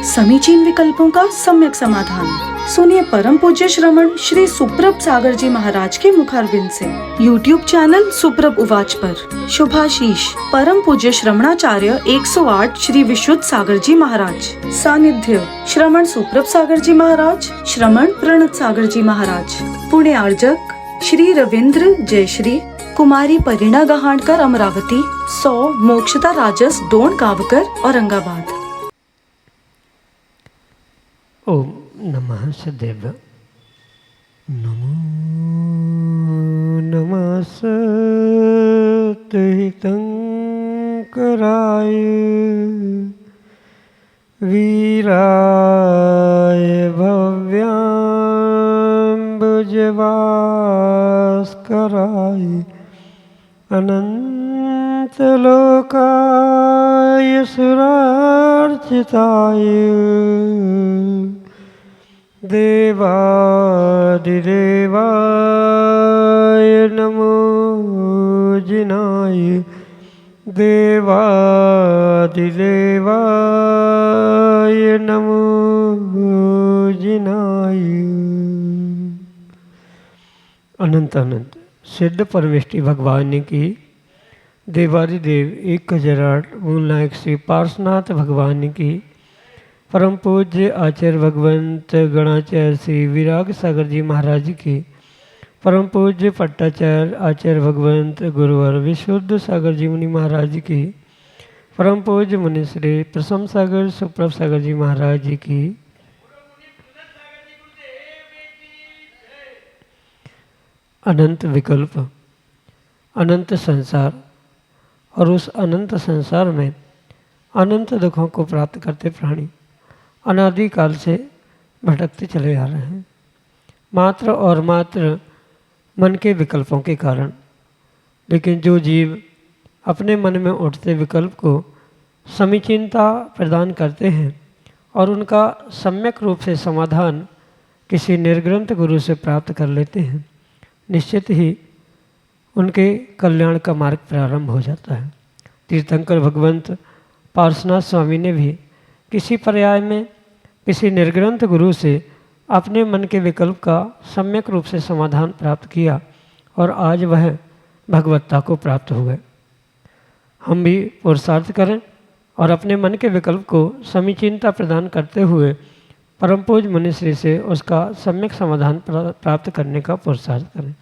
समीचीन विकल्पों का सम्यक समाधान। सुनिए परम पूज्य श्रमण श्री सुप्रभ सागर जी महाराज के मुखारबिंद से YouTube चैनल सुप्रभ उवाच पर शुभाशीष परम पूज्य श्रमणाचार्य 108 श्री विशुद्ध सागर जी महाराज। सानिध्य श्रमण सुप्रभ सागर जी महाराज, श्रमण प्रणत सागर जी महाराज। पुणे आर्जक श्री रविंद्र जयश्री, कुमारी परिणा गहाणकर अमरावती, 100 मोक्षता राजस डोन गावकर औरंगाबाद। ओम नमः सदैव। नमो नमः तीर्थंकराय वीराय भव्याम्बुजभास्कराय अनंतलोकाय सुरार्चिताय देवादिदेवाय नमो जिनाय देवादिदेवाय नमो जिनाय। अनंत अनंत सिद्ध परमेष्टि भगवान की देवादिदेव 1008 मूलनायक श्री पार्श्वनाथ भगवान की परम पूज्य आचार्य भगवंत गणाचार्य श्री विराग सागर जी महाराज की परम पूज्य पट्टाचार्य आचार्य भगवंत गुरुवर विशुद्ध सागर जी मुनि महाराज की परम पूज्य मुनि श्री प्रसम सागर सुप्रभ सागर जी महाराज जी की अनंत विकल्प, अनंत संसार और उस अनंत संसार में अनंत दुखों को प्राप्त करते प्राणी अनादिकाल से भटकते चले आ रहे हैं, मात्र और मात्र मन के विकल्पों के कारण। लेकिन जो जीव अपने मन में उठते विकल्प को समीचीनता प्रदान करते हैं और उनका सम्यक रूप से समाधान किसी निर्ग्रंथ गुरु से प्राप्त कर लेते हैं, निश्चित ही उनके कल्याण का मार्ग प्रारंभ हो जाता है। तीर्थंकर भगवंत पार्श्वनाथ स्वामी ने भी किसी पर्याय में किसी निर्ग्रंथ गुरु से अपने मन के विकल्प का सम्यक रूप से समाधान प्राप्त किया और आज वह भगवत्ता को प्राप्त हो गए। हम भी पुरुषार्थ करें और अपने मन के विकल्प को समीचीनता प्रदान करते हुए परम पूज्य मुनिश्री से उसका सम्यक समाधान प्राप्त करने का पुरुषार्थ करें,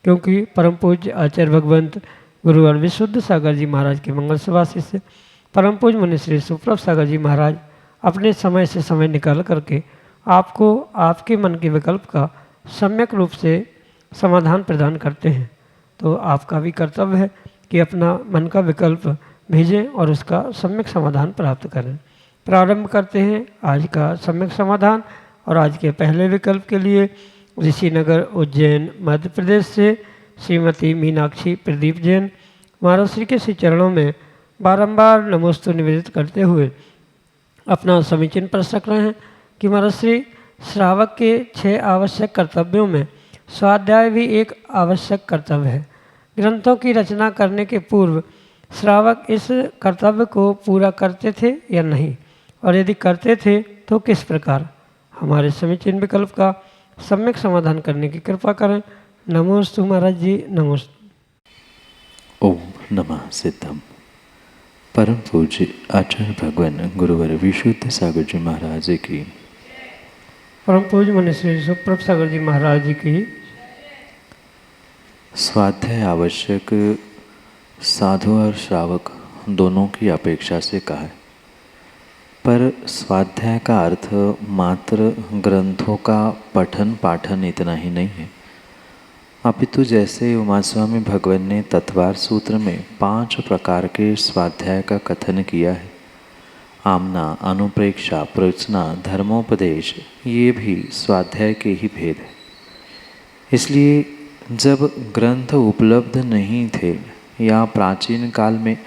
क्योंकि परम पूज्य आचार्य भगवंत गुरुवर विशुद्ध सागर जी महाराज के मंगल सवासी से परम पूज्य मुनिश्री सुप्रभ सागर जी महाराज अपने समय से समय निकाल करके आपको आपके मन के विकल्प का सम्यक रूप से समाधान प्रदान करते हैं। तो आपका भी कर्तव्य है कि अपना मन का विकल्प भेजें और उसका सम्यक समाधान प्राप्त करें। प्रारंभ करते हैं आज का सम्यक समाधान और आज के पहले विकल्प के लिए ऋषिनगर उज्जैन मध्य प्रदेश से श्रीमती मीनाक्षी प्रदीप जैन महाराज श्री के श्री चरणों में बारंबार नमोस्तु निवेदित करते हुए अपना समीचीन प्रश्न रख रहे हैं कि महाराज श्री श्रावक के 6 आवश्यक कर्तव्यों में स्वाध्याय भी एक आवश्यक कर्तव्य है। ग्रंथों की रचना करने के पूर्व श्रावक इस कर्तव्य को पूरा करते थे या नहीं, और यदि करते थे तो किस प्रकार। हमारे समीचीन विकल्प का सम्यक समाधान करने की कृपा करें। नमोस्तु महाराज जी, नमोस्तु। ओम नमः सिद्धम। परम पूज्य आचार्य भगवान गुरुवर विशुद्ध सागर जी महाराज की परम पूज्य मुनिश्री सुप्रभ सागर जी महाराज जी की स्वाध्याय आवश्यक साधु और श्रावक दोनों की अपेक्षा से कहा है, पर स्वाध्याय का अर्थ मात्र ग्रंथों का पठन पाठन इतना ही नहीं है, अपितु जैसे उमास्वामी भगवान ने तत्वार सूत्र में 5 प्रकार के स्वाध्याय का कथन किया है, आमना, अनुप्रेक्षा, प्रवचना, धर्मोपदेश, ये भी स्वाध्याय के ही भेद है। इसलिए जब ग्रंथ उपलब्ध नहीं थे या प्राचीन काल में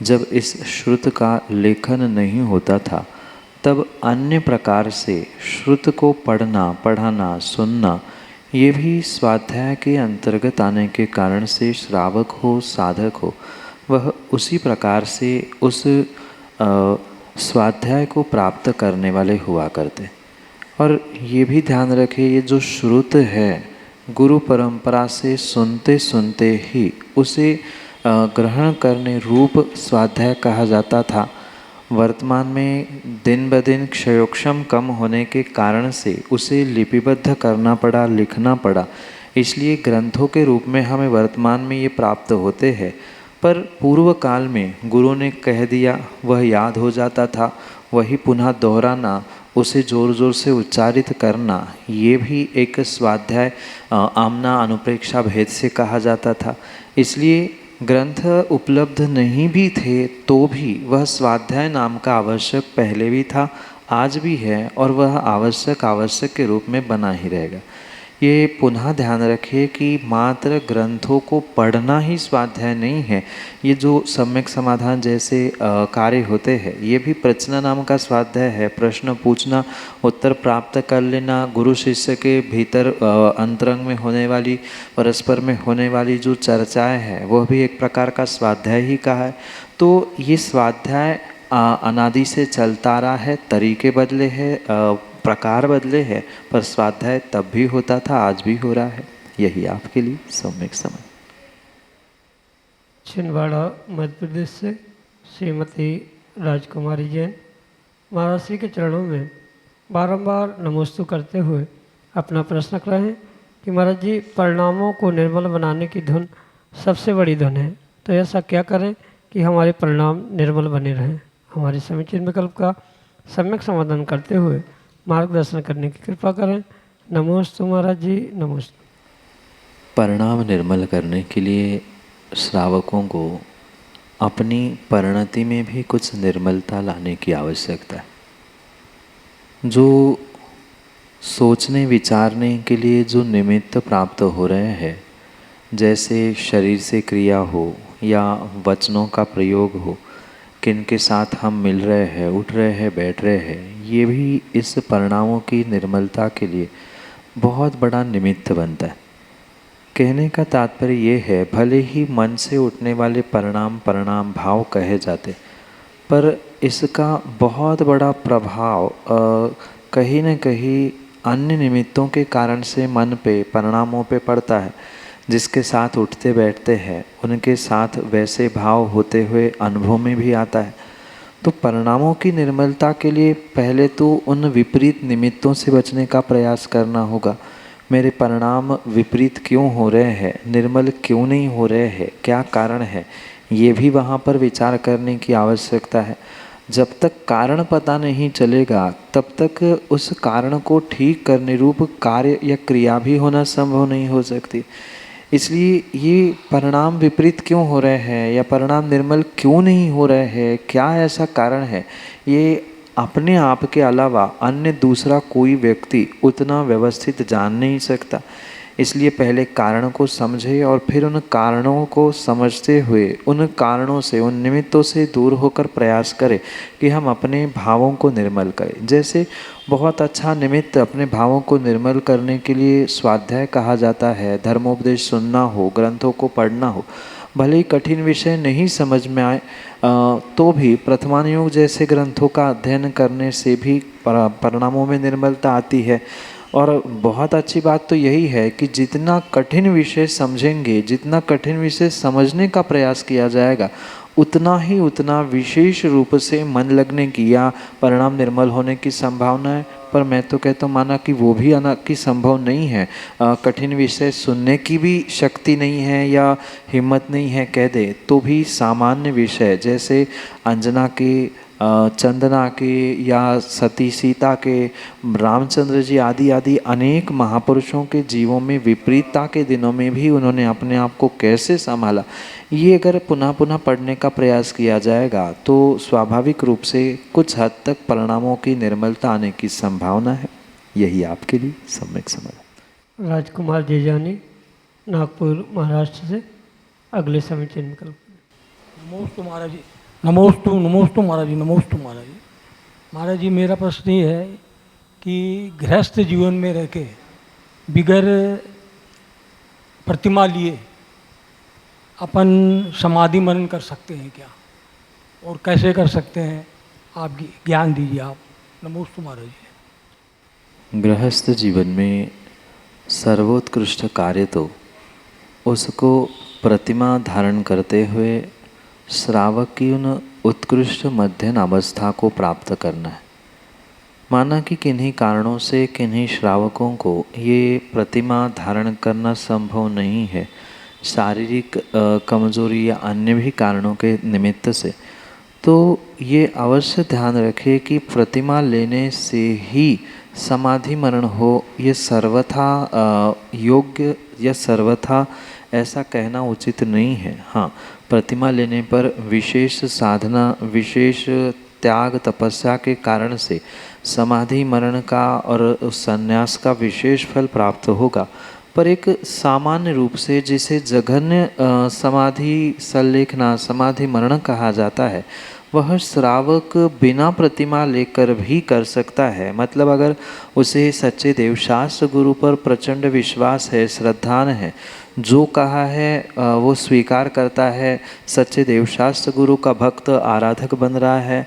जब इस श्रुत का लेखन नहीं होता था, तब अन्य प्रकार से श्रुत को पढ़ना, पढ़ाना, सुनना ये भी स्वाध्याय के अंतर्गत आने के कारण से श्रावक हो, साधक हो, वह उसी प्रकार से उस स्वाध्याय को प्राप्त करने वाले हुआ करते। और ये भी ध्यान रखें, ये जो श्रुत है गुरु परंपरा से सुनते सुनते ही उसे ग्रहण करने रूप स्वाध्याय कहा जाता था। वर्तमान में दिन ब दिन क्षयोक्षम कम होने के कारण से उसे लिपिबद्ध करना पड़ा, लिखना पड़ा, इसलिए ग्रंथों के रूप में हमें वर्तमान में ये प्राप्त होते हैं। पर पूर्व काल में गुरु ने कह दिया, वह याद हो जाता था, वही पुनः दोहराना, उसे ज़ोर ज़ोर से उच्चारित करना, ये भी एक स्वाध्याय आमना अनुप्रेक्षा भेद से कहा जाता था। इसलिए ग्रंथ उपलब्ध नहीं भी थे तो भी वह स्वाध्याय नाम का आवश्यक पहले भी था, आज भी है, और वह आवश्यक के रूप में बना ही रहेगा। ये पुनः ध्यान रखिए कि मात्र ग्रंथों को पढ़ना ही स्वाध्याय नहीं है। ये जो सम्यक समाधान जैसे कार्य होते हैं, ये भी प्रश्न नाम का स्वाध्याय है। प्रश्न पूछना, उत्तर प्राप्त कर लेना, गुरु शिष्य के भीतर अंतरंग में होने वाली, परस्पर में होने वाली जो चर्चाएं हैं, वह भी एक प्रकार का स्वाध्याय ही कहा है। तो ये स्वाध्याय अनादि से चलता रहा है, तरीके बदले हैं, प्रकार बदले हैं, पर स्वाध्याय तब भी होता था, आज भी हो रहा है। यही आपके लिए सम्यक समझ। छिंदवाड़ा मध्य प्रदेश से श्रीमती राजकुमारी जैन महाराज श्री के चरणों में बारंबार नमोस्तु करते हुए अपना प्रश्न कर रहे हैं कि महाराज जी, परिणामों को निर्मल बनाने की धुन सबसे बड़ी धुन है, तो ऐसा क्या करें कि हमारे परिणाम निर्मल बने रहें। हमारे समीचीन विकल्प का सम्यक समाधान करते हुए मार्गदर्शन करने की कृपा करें। नमोस्तु महाराज जी, नमोस्तु। परिणाम निर्मल करने के लिए श्रावकों को अपनी परिणति में भी कुछ निर्मलता लाने की आवश्यकता है। जो सोचने विचारने के लिए जो निमित्त प्राप्त हो रहे हैं, जैसे शरीर से क्रिया हो या वचनों का प्रयोग हो, किन के साथ हम मिल रहे हैं, उठ रहे हैं, बैठ रहे हैं, ये भी इस परिणामों की निर्मलता के लिए बहुत बड़ा निमित्त बनता है। कहने का तात्पर्य ये है, भले ही मन से उठने वाले परिणाम भाव कहे जाते, पर इसका बहुत बड़ा प्रभाव कहीं न कहीं अन्य निमित्तों के कारण से मन पे, परिणामों पे पड़ता है। जिसके साथ उठते बैठते हैं, उनके साथ वैसे भाव होते हुए अनुभव में भी आता है। तो परिणामों की निर्मलता के लिए पहले तो उन विपरीत निमित्तों से बचने का प्रयास करना होगा। मेरे परिणाम विपरीत क्यों हो रहे हैं, निर्मल क्यों नहीं हो रहे हैं, क्या कारण है, ये भी वहाँ पर विचार करने की आवश्यकता है। जब तक कारण पता नहीं चलेगा, तब तक उस कारण को ठीक करने रूप कार्य या क्रिया भी होना संभव नहीं हो सकती। इसलिए ये परिणाम विपरीत क्यों हो रहे हैं या परिणाम निर्मल क्यों नहीं हो रहे हैं, क्या ऐसा कारण है, ये अपने आप के अलावा अन्य दूसरा कोई व्यक्ति उतना व्यवस्थित जान नहीं सकता। इसलिए पहले कारण को समझे और फिर उन कारणों को समझते हुए उन कारणों से, उन निमित्तों से दूर होकर प्रयास करें कि हम अपने भावों को निर्मल करें। जैसे बहुत अच्छा निमित्त अपने भावों को निर्मल करने के लिए स्वाध्याय कहा जाता है। धर्मोपदेश सुनना हो, ग्रंथों को पढ़ना हो, भले ही कठिन विषय नहीं समझ में आए तो भी प्रथमानुयोग जैसे ग्रंथों का अध्ययन करने से भी परिणामों में निर्मलता आती है। और बहुत अच्छी बात तो यही है कि जितना कठिन विषय समझेंगे, जितना कठिन विषय समझने का प्रयास किया जाएगा, उतना विशेष रूप से मन लगने की या परिणाम निर्मल होने की संभावना है। पर मैं तो कहता हूँ, माना कि वो भी कि संभव नहीं है, कठिन विषय सुनने की भी शक्ति नहीं है या हिम्मत नहीं है कह दे, तो भी सामान्य विषय जैसे अंजना के, चंदना के या सती सीता के, रामचंद्र जी आदि अनेक महापुरुषों के जीवों में विपरीतता के दिनों में भी उन्होंने अपने आप को कैसे संभाला, ये अगर पुनः पुनः पढ़ने का प्रयास किया जाएगा तो स्वाभाविक रूप से कुछ हद तक परिणामों की निर्मलता आने की संभावना है। यही आपके लिए सम्यक समझ। राजकुमार जेजानी नागपुर महाराष्ट्र से अगले समीचीन विकल्प। नमोस्तु महाराज जी, नमोस्तु महाराज जी, नमोस्तु महाराज जी। महाराज जी, मेरा प्रश्न ये है कि गृहस्थ जीवन में रह के बिगर प्रतिमा लिए अपन समाधि मनन कर सकते हैं क्या, और कैसे कर सकते हैं, आप ज्ञान दीजिए आप। नमोस्तु महाराज जी। गृहस्थ जीवन में सर्वोत्कृष्ट कार्य तो उसको प्रतिमा धारण करते हुए श्रावक की उन उत्कृष्ट मध्यम अवस्था को प्राप्त करना है। माना कि किन्हीं कारणों से किन्हीं श्रावकों को ये प्रतिमा धारण करना संभव नहीं है, शारीरिक कमजोरी या अन्य भी कारणों के निमित्त से, तो ये अवश्य ध्यान रखें कि प्रतिमा लेने से ही समाधि मरण हो, ये सर्वथा योग्य या सर्वथा ऐसा कहना उचित नहीं है। हाँ, प्रतिमा लेने पर विशेष साधना, विशेष त्याग तपस्या के कारण से समाधि मरण का और संन्यास का विशेष फल प्राप्त होगा। पर एक सामान्य रूप से जिसे जघन्य समाधि संलेखना, समाधि मरण कहा जाता है, वह श्रावक बिना प्रतिमा लेकर भी कर सकता है। मतलब अगर उसे सच्चे देवशास्त्र गुरु पर प्रचंड विश्वास है, श्रद्धान है, जो कहा है वो स्वीकार करता है, सच्चे देवशास्त्र गुरु का भक्त आराधक बन रहा है,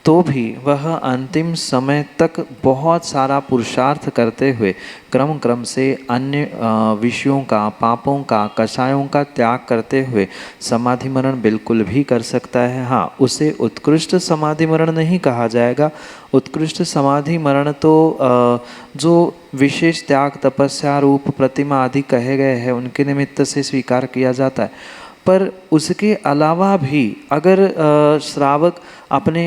तो भी वह अंतिम समय तक बहुत सारा पुरुषार्थ करते हुए क्रम क्रम से अन्य विषयों का, पापों का, कषायों का त्याग करते हुए समाधि मरण बिल्कुल भी कर सकता है। हाँ, उसे उत्कृष्ट समाधि मरण नहीं कहा जाएगा। उत्कृष्ट समाधि मरण तो जो विशेष त्याग तपस्या रूप प्रतिमा आदि कहे गए हैं उनके निमित्त से स्वीकार किया जाता है। पर उसके अलावा भी अगर श्रावक अपने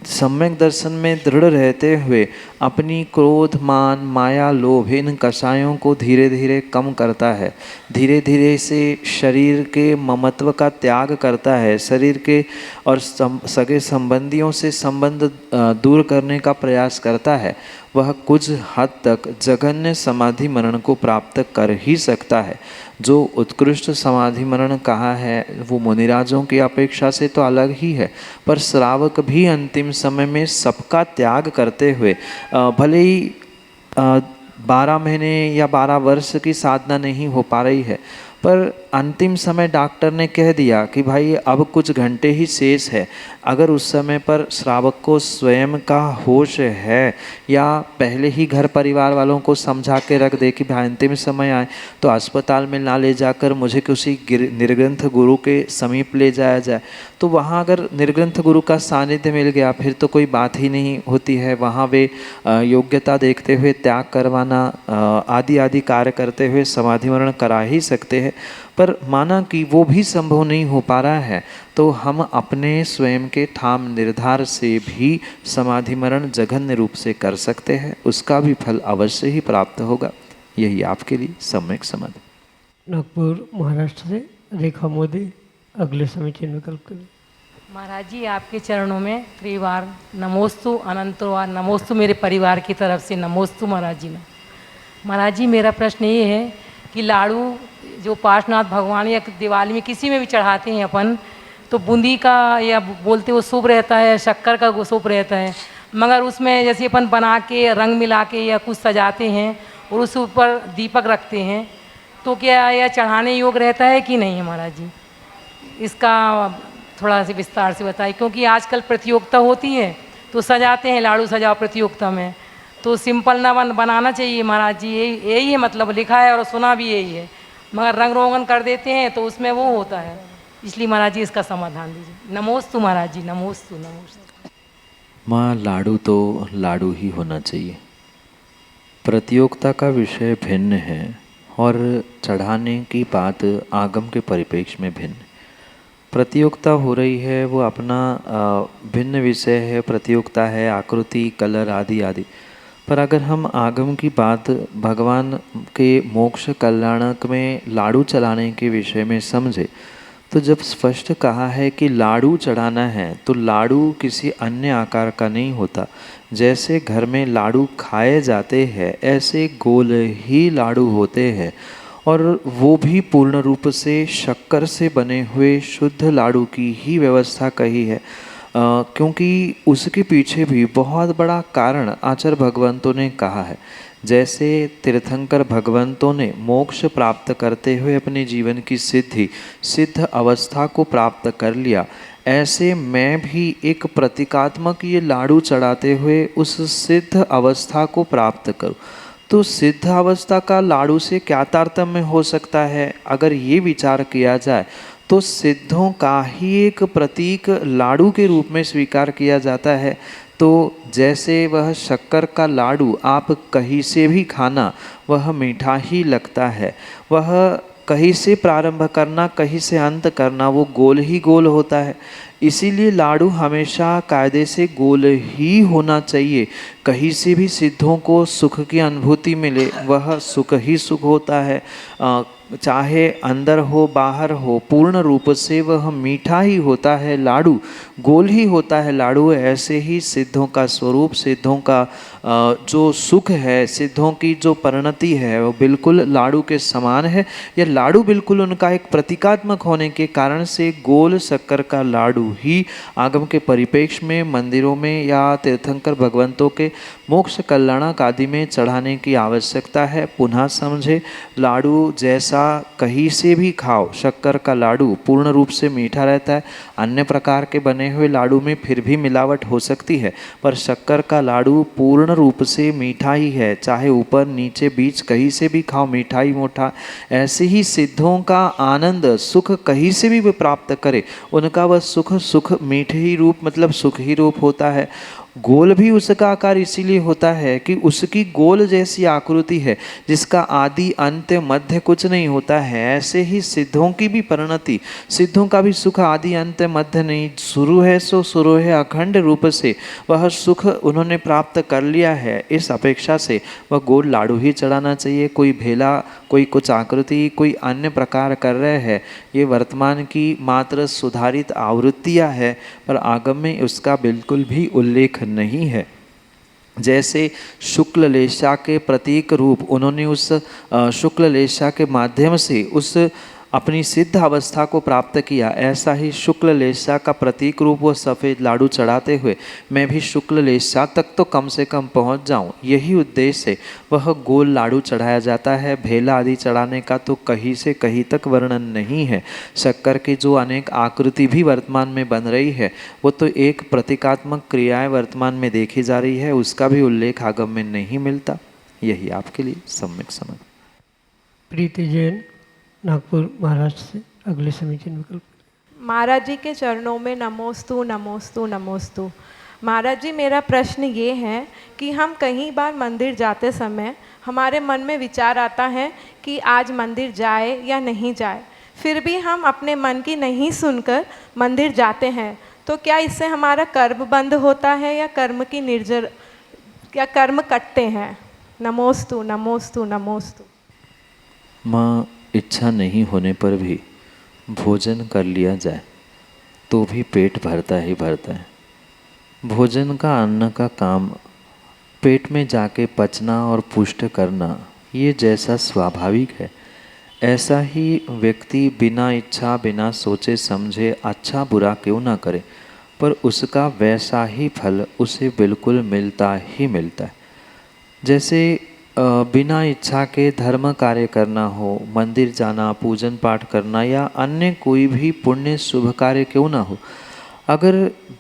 सम्यक दर्शन में दृढ़ रहते हुए अपनी क्रोध, मान, माया, लोभ इन कषायों को धीरे धीरे कम करता है, धीरे धीरे से शरीर के ममत्व का त्याग करता है, शरीर के और सगे संबंधियों से संबंध दूर करने का प्रयास करता है, वह कुछ हद तक जघन्य समाधि मरण को प्राप्त कर ही सकता है। जो उत्कृष्ट समाधि मरण कहा है वो मुनिराजों की अपेक्षा से तो अलग ही है, पर श्रावक भी अंतिम समय में सबका त्याग करते हुए भले ही 12 महीने या 12 वर्ष की साधना नहीं हो पा रही है, पर अंतिम समय डॉक्टर ने कह दिया कि भाई अब कुछ घंटे ही शेष है, अगर उस समय पर श्रावक को स्वयं का होश है या पहले ही घर परिवार वालों को समझा के रख दे कि भाई अंतिम समय आए तो अस्पताल में ना ले जाकर मुझे किसी निर्ग्रंथ गुरु के समीप ले जाया जाए, तो वहाँ अगर निर्ग्रंथ गुरु का सानिध्य मिल गया फिर तो कोई बात ही नहीं होती है। वहाँ वे योग्यता देखते हुए त्याग करवाना आदि आदि कार्य करते हुए समाधि मरण करा ही सकते हैं। पर माना कि वो भी संभव नहीं हो पा रहा है तो हम अपने स्वयं के ठाम निर्धार से भी समाधि मरण जघन्य रूप से कर सकते हैं, उसका भी फल अवश्य ही प्राप्त होगा। यही आपके लिए सम्यक समाधि। नागपुर महाराष्ट्र से रेखा मोदी अगले समीचीन विकल्प के लिए। महाराज जी आपके चरणों में त्रिवार नमोस्तु अनंतवार नमोस्तु मेरे परिवार की तरफ से नमोस्तु महाराज जी ने। महाराज जी मेरा प्रश्न ये है कि लाड़ू जो पार्श्वनाथ भगवान या दिवाली में किसी में भी चढ़ाते हैं अपन, तो बूंदी का या बोलते वो शुभ रहता है, शक्कर का वो शुभ रहता है, मगर उसमें जैसे अपन बना के रंग मिला के या कुछ सजाते हैं और उस ऊपर दीपक रखते हैं, तो क्या यह चढ़ाने योग रहता है कि नहीं है महाराज जी? इसका थोड़ा सा विस्तार से बताइए, क्योंकि आजकल प्रतियोगिता होती है तो सजाते हैं लाड़ू सजाओ प्रतियोगिता में, तो सिंपल ना बनाना चाहिए महाराज जी, यही है मतलब लिखा है और सुना भी यही है, मगर रंग रोगन कर देते हैं तो उसमें वो होता है, इसलिए महाराज जी इसका समाधान दीजिए। नमोस्तु महाराज जी, नमोस्तु नमोस्तु। माँ, लाडू तो लाडू ही होना चाहिए। प्रतियोगिता का विषय भिन्न है और चढ़ाने की बात आगम के परिप्रेक्ष्य में भिन्न। प्रतियोगिता हो रही है वो अपना भिन्न विषय है, प्रतियोगिता है आकृति, कलर आदि आदि। पर अगर हम आगम की बात भगवान के मोक्ष कल्याणक में लाडू चढ़ाने के विषय में समझे तो जब स्पष्ट कहा है कि लाडू चढ़ाना है तो लाडू किसी अन्य आकार का नहीं होता। जैसे घर में लाडू खाए जाते हैं ऐसे गोल ही लाडू होते हैं, और वो भी पूर्ण रूप से शक्कर से बने हुए शुद्ध लाडू की ही व्यवस्था कही है, क्योंकि उसके पीछे भी बहुत बड़ा कारण आचार्य भगवंतों ने कहा है। जैसे तीर्थंकर भगवंतों ने मोक्ष प्राप्त करते हुए अपने जीवन की सिद्ध अवस्था को प्राप्त कर लिया, ऐसे मैं भी एक प्रतीकात्मक ये लाडू चढ़ाते हुए उस सिद्ध अवस्था को प्राप्त करूं। तो सिद्ध अवस्था का लाडू से क्या तारतम्य हो सकता है? अगर ये विचार किया जाए तो सिद्धों का ही एक प्रतीक लाडू के रूप में स्वीकार किया जाता है। तो जैसे वह शक्कर का लाडू आप कहीं से भी खाना वह मीठा ही लगता है, वह कहीं से प्रारंभ करना कहीं से अंत करना वो गोल ही गोल होता है। इसीलिए लाडू हमेशा कायदे से गोल ही होना चाहिए। कहीं से भी सिद्धों को सुख की अनुभूति मिले वह सुख ही सुख होता है, चाहे अंदर हो बाहर हो, पूर्ण रूप से वह मीठा ही होता है, लाडू गोल ही होता है। लाडू ऐसे ही सिद्धों का स्वरूप, सिद्धों का जो सुख है, सिद्धों की जो परिणति है वो बिल्कुल लाडू के समान है। यह लाडू बिल्कुल उनका एक प्रतीकात्मक होने के कारण से गोल शक्कर का लाडू ही आगम के परिप्रेक्ष्य में मंदिरों में या तीर्थंकर भगवंतों के मोक्ष कल्याणक आदि में चढ़ाने की आवश्यकता है। पुनः समझे, लाडू जैसा कहीं से भी खाओ, शक्कर का लाडू पूर्ण रूप से मीठा रहता है। अन्य प्रकार के बने हुए लाडू में फिर भी मिलावट हो सकती है, पर शक्कर का लाडू पूर्ण रूप से मीठा ही है। चाहे ऊपर नीचे बीच कहीं से भी खाओ, मीठा ही मोटा। ऐसे ही सिद्धों का आनंद सुख कहीं से भी वे प्राप्त करे, उनका वह सुख सुख मीठे ही रूप मतलब सुख ही रूप होता है। गोल भी उसका आकार इसीलिए होता है कि उसकी गोल जैसी आकृति है जिसका आदि अंत मध्य कुछ नहीं होता है। ऐसे ही सिद्धों की भी परिणति, सिद्धों का भी सुख आदि अंत मध्य नहीं, शुरू है सो शुरू है, अखंड रूप से वह सुख उन्होंने प्राप्त कर लिया है। इस अपेक्षा से वह गोल लाडू ही चढ़ाना चाहिए। कोई भेला, कोई कुछ आकृति, कोई अन्य प्रकार कर रहे हैं, ये वर्तमान की मात्र सुधारित आवृत्तियाँ है, पर आगम में उसका बिल्कुल भी उल्लेख नहीं है। जैसे शुक्ल लेशा के प्रतीक रूप उन्होंने उस शुक्ल लेशा के माध्यम से उस अपनी सिद्ध अवस्था को प्राप्त किया, ऐसा ही शुक्ल लेशा का प्रतीक रूप वो सफ़ेद लाडू चढ़ाते हुए मैं भी शुक्ल लेशा तक तो कम से कम पहुंच जाऊं, यही उद्देश्य से वह गोल लाडू चढ़ाया जाता है। भेला आदि चढ़ाने का तो कहीं से कहीं तक वर्णन नहीं है। शक्कर की जो अनेक आकृति भी वर्तमान में बन रही है वो तो एक प्रतीकात्मक क्रियाएं वर्तमान में देखी जा रही है, उसका भी उल्लेख आगम में नहीं मिलता। यही आपके लिए सम्यक समझ। प्रीति जैन, नागपुर महाराष्ट्र से अगले समीचीन विकल्प। महाराज जी के चरणों में नमोस्तु नमोस्तु नमोस्तु। महाराज जी, मेरा प्रश्न ये है कि हम कई बार मंदिर जाते समय हमारे मन में विचार आता है कि आज मंदिर जाए या नहीं जाए, फिर भी हम अपने मन की नहीं सुनकर मंदिर जाते हैं, तो क्या इससे हमारा कर्म बंद होता है या कर्म की क्या कर्म कटते हैं? नमोस्तु नमोस्तु नमोस्तु। माँ, इच्छा नहीं होने पर भी भोजन कर लिया जाए तो भी पेट भरता ही भरता है। भोजन का, अन्न का काम पेट में जाके पचना और पुष्ट करना, ये जैसा स्वाभाविक है, ऐसा ही व्यक्ति बिना इच्छा बिना सोचे समझे अच्छा बुरा क्यों ना करे, पर उसका वैसा ही फल उसे बिल्कुल मिलता ही मिलता है। जैसे बिना इच्छा के धर्म कार्य करना हो, मंदिर जाना, पूजन पाठ करना या अन्य कोई भी पुण्य शुभ कार्य क्यों ना हो, अगर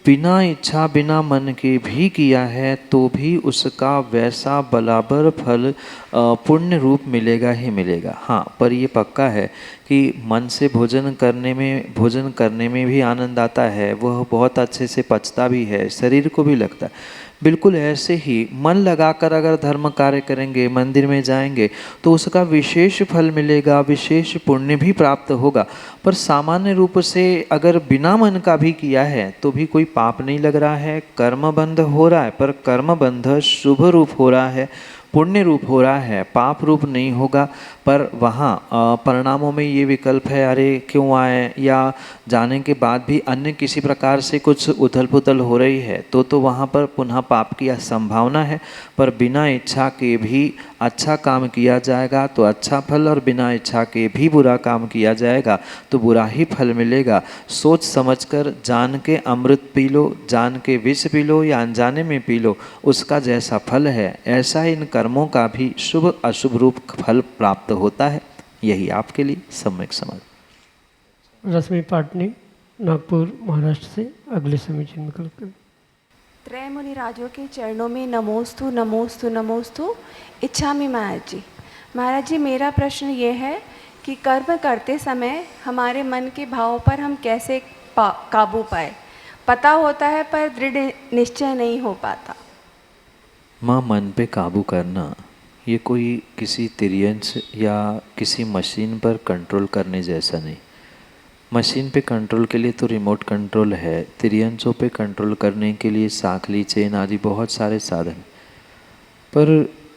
बिना इच्छा बिना मन के भी किया है तो भी उसका वैसा बराबर फल पुण्य रूप मिलेगा ही मिलेगा। हाँ, पर ये पक्का है कि मन से भोजन करने में भी आनंद आता है, वह बहुत अच्छे से पचता भी है, शरीर को भी लगता है। बिल्कुल ऐसे ही मन लगाकर अगर धर्म कार्य करेंगे, मंदिर में जाएंगे तो उसका विशेष फल मिलेगा, विशेष पुण्य भी प्राप्त होगा। पर सामान्य रूप से अगर बिना मन का भी किया है तो भी कोई पाप नहीं लग रहा है, कर्म बंध हो रहा है, पर कर्म बंध शुभ रूप हो रहा है, पुण्य रूप हो रहा है, पाप रूप नहीं होगा। पर वहाँ परिणामों में ये विकल्प है, अरे क्यों आए, या जाने के बाद भी अन्य किसी प्रकार से कुछ उथल पुथल हो रही है तो वहाँ पर पुनः पाप की संभावना है। पर बिना इच्छा के भी अच्छा काम किया जाएगा तो अच्छा फल, और बिना इच्छा के भी बुरा काम किया जाएगा तो बुरा ही फल मिलेगा। सोच समझकर जान के अमृत पी लो, जान के विष पी लो या अनजाने में पी लो, उसका जैसा फल है ऐसा इन कर्मों का भी शुभ अशुभ रूप फल प्राप्त होता है। यही आपके लिए सम्यक समझ। रश्मि पाटनी, नागपुर महाराष्ट्र से अगले समीचीन विकल्प के लिए। त्रय मुनिराजों के चरणों में नमोस्तु नमोस्तु नमोस्तु इच्छामि महाराज जी। महाराज जी, मेरा प्रश्न ये है कि कर्म करते समय हमारे मन के भावों पर हम कैसे काबू पाए। पता होता है पर दृढ़ निश्चय नहीं हो पाता। माँ, मन पे काबू करना ये कोई किसी तिर्यंच या किसी मशीन पर कंट्रोल करने जैसा नहीं। मशीन पे कंट्रोल के लिए तो रिमोट कंट्रोल है, तिर्यंचों पे कंट्रोल करने के लिए साखली, चेन आदि बहुत सारे साधन। पर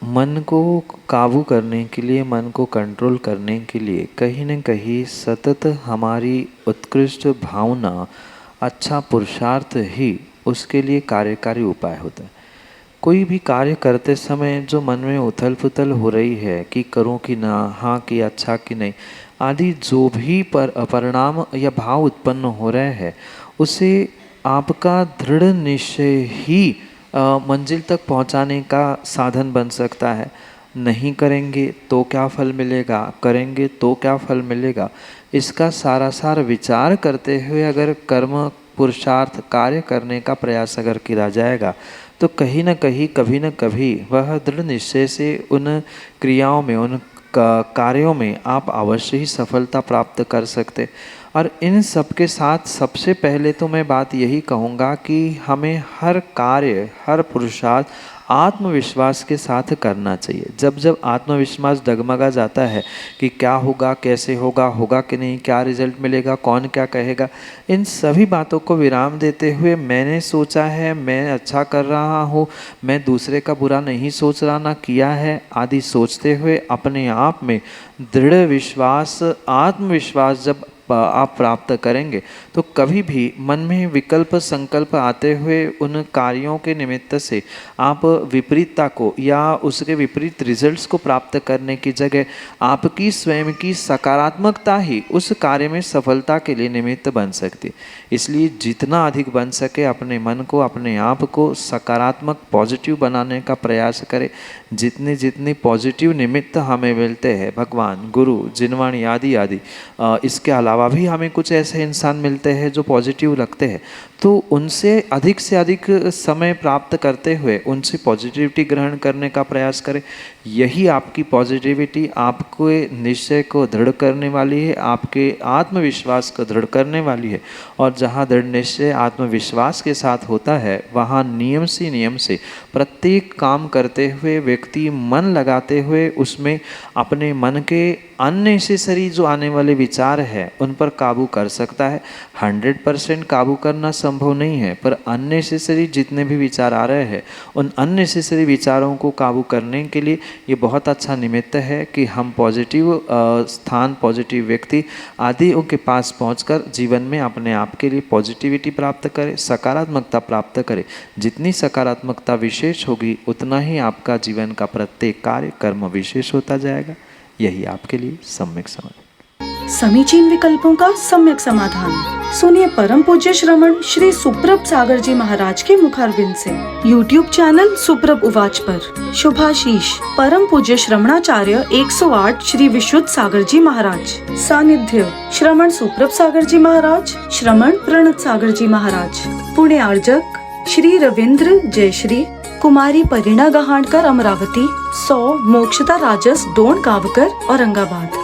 मन को काबू करने के लिए, मन को कंट्रोल करने के लिए कहीं न कहीं सतत हमारी उत्कृष्ट भावना, अच्छा पुरुषार्थ ही उसके लिए कार्यकारी उपाय होता है। कोई भी कार्य करते समय जो मन में उथल पुथल हो रही है कि करूं कि ना, हाँ कि अच्छा कि नहीं आदि जो भी परिणाम या भाव उत्पन्न हो रहे हैं, उसे आपका दृढ़ निश्चय ही मंजिल तक पहुंचाने का साधन बन सकता है। नहीं करेंगे तो क्या फल मिलेगा, करेंगे तो क्या फल मिलेगा, इसका सारासार विचार करते हुए अगर कर्म पुरुषार्थ कार्य करने का प्रयास अगर किया जाएगा तो कहीं न कहीं कभी न कभी वह दृढ़ निश्चय से उन क्रियाओं में, उन कार्यों में आप अवश्य ही सफलता प्राप्त कर सकते। और इन सब के साथ सबसे पहले तो मैं बात यही कहूँगा कि हमें हर कार्य, हर पुरुषार्थ आत्मविश्वास के साथ करना चाहिए। जब जब आत्मविश्वास डगमगा जाता है कि क्या होगा, कैसे होगा, होगा कि नहीं, क्या रिजल्ट मिलेगा, कौन क्या कहेगा, इन सभी बातों को विराम देते हुए मैंने सोचा है, मैं अच्छा कर रहा हूँ, मैं दूसरे का बुरा नहीं सोच रहा, ना किया है आदि सोचते हुए अपने आप में दृढ़ विश्वास, आत्मविश्वास जब आप प्राप्त करेंगे तो कभी भी मन में विकल्प संकल्प आते हुए उन कार्यों के निमित्त से आप विपरीतता को या उसके विपरीत रिजल्ट्स को प्राप्त करने की जगह आपकी स्वयं की सकारात्मकता ही उस कार्य में सफलता के लिए निमित्त बन सकती। इसलिए जितना अधिक बन सके अपने मन को, अपने आप को सकारात्मक पॉजिटिव बनाने का प्रयास करें। जितने जितने पॉजिटिव निमित्त हमें मिलते हैं, भगवान, गुरु, जिनवाणी आदि आदि, इसके अलावा भी हमें कुछ ऐसे इंसान मिलते हैं जो पॉजिटिव लगते हैं, तो उनसे अधिक से अधिक समय प्राप्त करते हुए उनसे पॉजिटिविटी ग्रहण करने का प्रयास करें। यही आपकी पॉजिटिविटी आपके निश्चय को दृढ़ करने वाली है, आपके आत्मविश्वास को दृढ़ करने वाली है। और जहाँ दृढ़ निश्चय आत्मविश्वास के साथ होता है, वहाँ नियम से प्रत्येक काम करते हुए व्यक्ति मन लगाते हुए उसमें अपने मन के अननेसेसरी जो आने वाले विचार है उन पर काबू कर सकता है। 100% काबू करना संभव नहीं है, पर अननेसेसरी जितने भी विचार आ रहे हैं उन अननेसेसरी विचारों को काबू करने के लिए ये बहुत अच्छा निमित्त है कि हम पॉजिटिव स्थान, पॉजिटिव व्यक्ति आदियों के पास पहुंचकर जीवन में अपने आप के लिए पॉजिटिविटी प्राप्त करें, सकारात्मकता प्राप्त करें। जितनी सकारात्मकता विशेष होगी उतना ही आपका जीवन का प्रत्येक कार्य कर्म विशेष होता जाएगा। यही आपके लिए सम्यक समाधान। समीचीन विकल्पों का सम्यक समाधान सुनिए परम पूज्य श्रमण श्री सुप्रभ सागर जी महाराज के मुखारविंद से। YouTube चैनल सुप्रभ उवाच पर शुभाशीष परम पूज्य श्रमणाचार्य 108 श्री विशुद्ध सागर जी महाराज। सानिध्य श्रमण सुप्रभ सागर जी महाराज, श्रमण प्रणत सागर जी महाराज। पुणे आर्जक श्री रविंद्र जयश्री, कुमारी परिणा गहाणकर अमरावती, 100 मोक्षता राजस डोन गावकर औरंगाबाद।